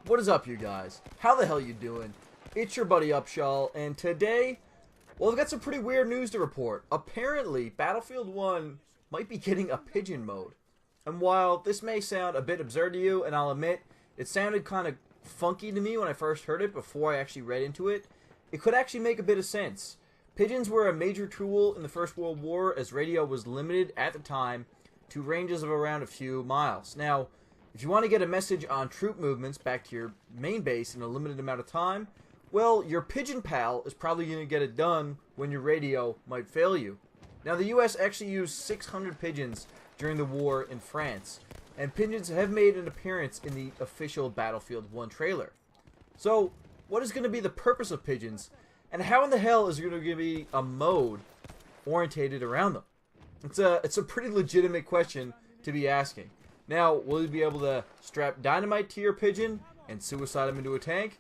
What is up, you guys? How the hell you doing? It's your buddy Upshaw, and today, well, I've got some pretty weird news to report. Apparently, Battlefield 1 might be getting a Pigeon mode. And while this may sound a bit absurd to you, and I'll admit, it sounded kind of funky to me when I first heard it before I actually read into it, it could actually make a bit of sense. Pigeons were a major tool in the First World War, as radio was limited at the time to ranges of around a few miles. Now, if you want to get a message on troop movements back to your main base in a limited amount of time, well, your Pigeon pal is probably going to get it done when your radio might fail you. Now, the US actually used 600 pigeons during the war in France, and pigeons have made an appearance in the official Battlefield 1 trailer. So, what is going to be the purpose of pigeons, and how in the hell is there going to be a mode orientated around them? It's a pretty legitimate question to be asking. Now, will you be able to strap dynamite to your pigeon and suicide him into a tank?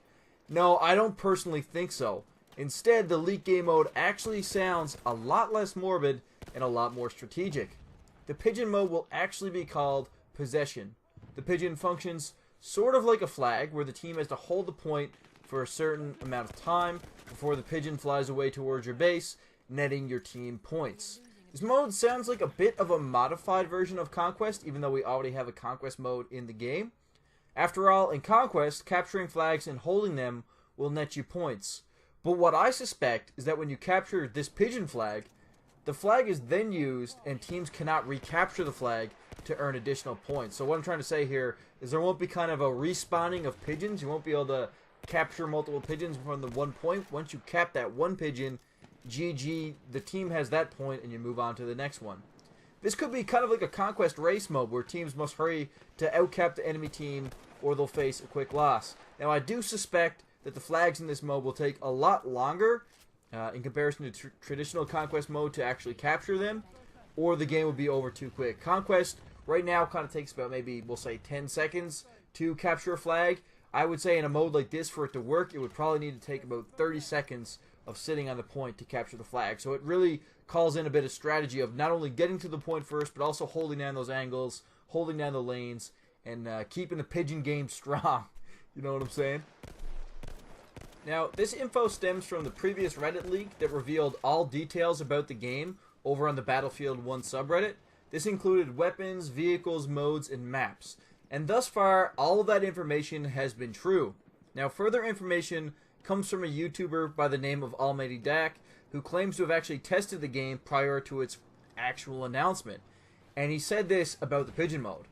No, I don't personally think so. Instead, the leak game mode actually sounds a lot less morbid and a lot more strategic. The pigeon mode will actually be called possession. The pigeon functions sort of like a flag, where the team has to hold the point for a certain amount of time before the pigeon flies away towards your base, netting your team points. This mode sounds like a bit of a modified version of Conquest, even though we already have a Conquest mode in the game. After all, in Conquest, capturing flags and holding them will net you points. But what I suspect is that when you capture this pigeon flag, the flag is then used and teams cannot recapture the flag to earn additional points. So what I'm trying to say here is there won't be kind of a respawning of pigeons. You won't be able to capture multiple pigeons from the one point. Once you cap that one pigeon, GG, the team has that point and you move on to the next one. This could be kind of like a Conquest race mode where teams must hurry to outcap the enemy team or they'll face a quick loss. Now, I do suspect that the flags in this mode will take a lot longer in comparison to traditional Conquest mode to actually capture them, or the game will be over too quick. Conquest right now kind of takes about maybe, we'll say, 10 seconds to capture a flag. I would say in a mode like this, for it to work, it would probably need to take about 30 seconds of sitting on the point to capture the flag. So it really calls in a bit of strategy of not only getting to the point first, but also holding down those angles, holding down the lanes, and keeping the pigeon game strong. You know what I'm saying? Now, this info stems from the previous Reddit leak that revealed all details about the game over on the Battlefield 1 subreddit. This included weapons, vehicles, modes, and maps. And thus far, all of that information has been true. Now, further information comes from a YouTuber by the name of Almighty Dak, who claims to have actually tested the game prior to its actual announcement. And he said this about the pigeon mode.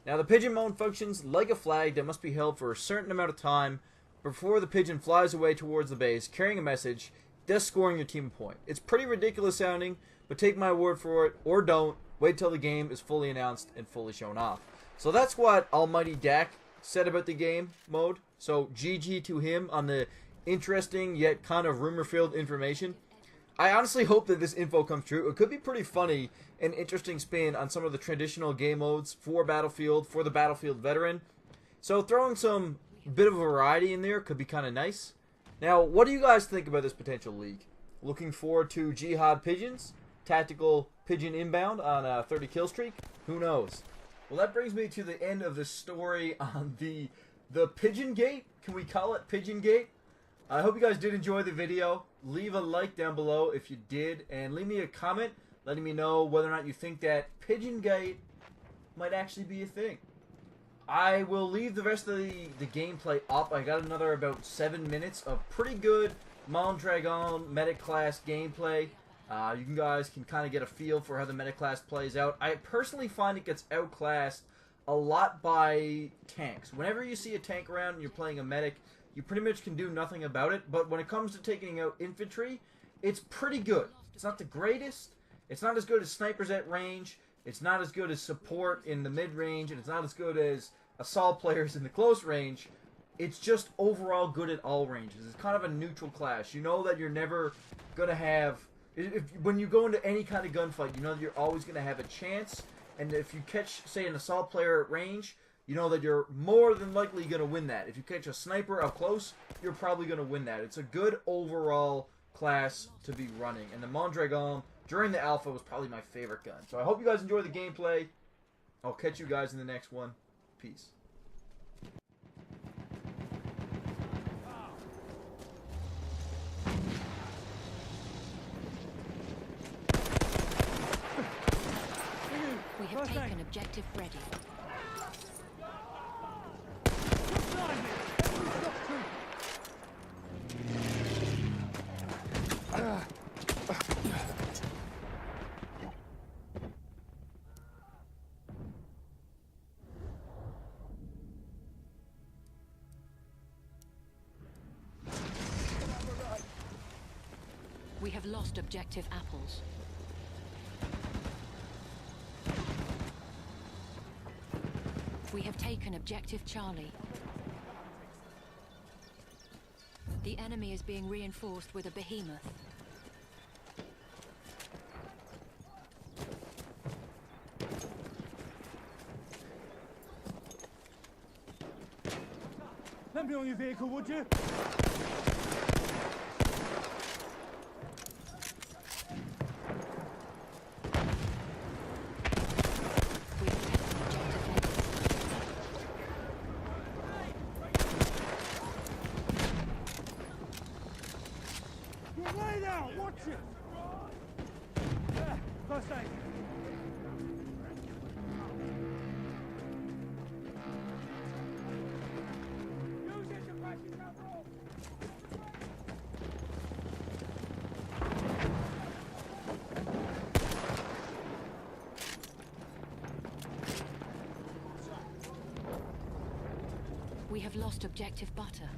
Now, the pigeon mode functions like a flag that must be held for a certain amount of time before the pigeon flies away towards the base, carrying a message, thus scoring your team a point. It's pretty ridiculous sounding, but take my word for it, or don't. Wait till the game is fully announced and fully shown off. So that's what Almighty Dak said about the game mode. So GG to him on the interesting yet kind of rumor-filled information. I honestly hope that this info comes true. It could be pretty funny and interesting spin on some of the traditional game modes for Battlefield, for the Battlefield veteran. So throwing some bit of variety in there could be kind of nice. Now, what do you guys think about this potential leak? Looking forward to Jihad Pigeons? Tactical Pigeon inbound on a 30 kill streak? Who knows? Well, that brings me to the end of the story on the Pigeon Gate. Can we call it Pigeon Gate? I hope you guys did enjoy the video. Leave a like down below if you did, and leave me a comment letting me know whether or not you think that Pigeon Gate might actually be a thing. I will leave the rest of the gameplay up. I got another about 7 minutes of pretty good Mondragon Medic class gameplay. You guys can kind of get a feel for how the Medic class plays out. I personally find it gets outclassed a lot by tanks. Whenever you see a tank around and you're playing a Medic, you pretty much can do nothing about it. But when it comes to taking out infantry, it's pretty good. It's not the greatest. It's not as good as snipers at range. It's not as good as support in the mid-range. And it's not as good as assault players in the close range. It's just overall good at all ranges. It's kind of a neutral class. You know that you're never going to have... when you go into any kind of gunfight, you know that you're always going to have a chance. And if you catch, say, an assault player at range, you know that you're more than likely going to win that. If you catch a sniper up close, you're probably going to win that. It's a good overall class to be running. And the Mondragon, during the alpha, was probably my favorite gun. So I hope you guys enjoy the gameplay. I'll catch you guys in the next one. Peace. objective ready. We have lost objective apples. We have taken objective Charlie. The enemy is being reinforced with a behemoth. Let me on your vehicle, would you? You're laid out, watch it! There, first aid. Use it to crash your cover off! We have lost objective butter.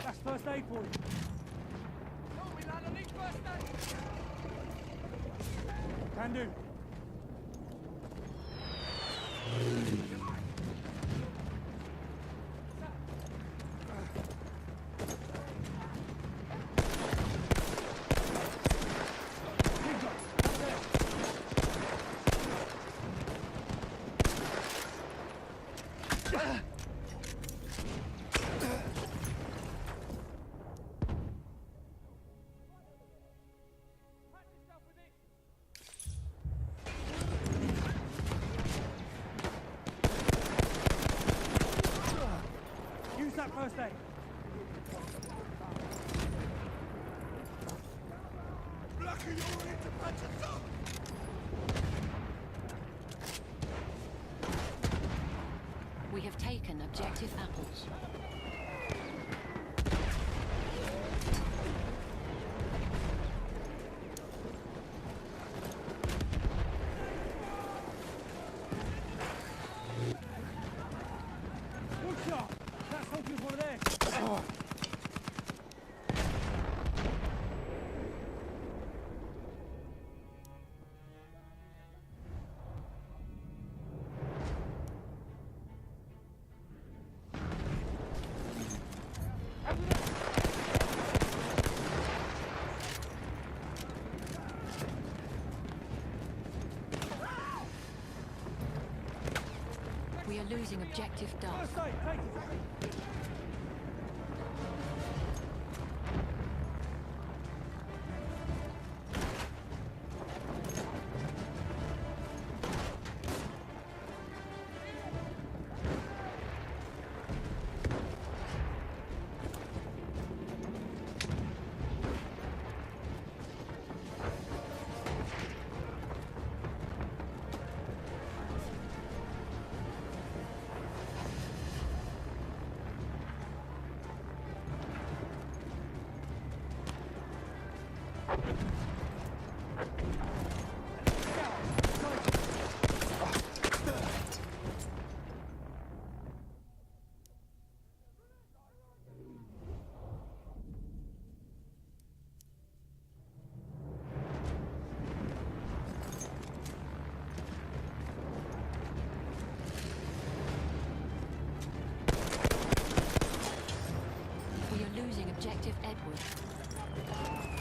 That's first aid for you. Can do. Use that first aid. Lucky you're in to patch us up! We have taken objective apples. Good shot. That's hoping for there. We are losing objective Duff. First aid, take it. We are losing objective Edward.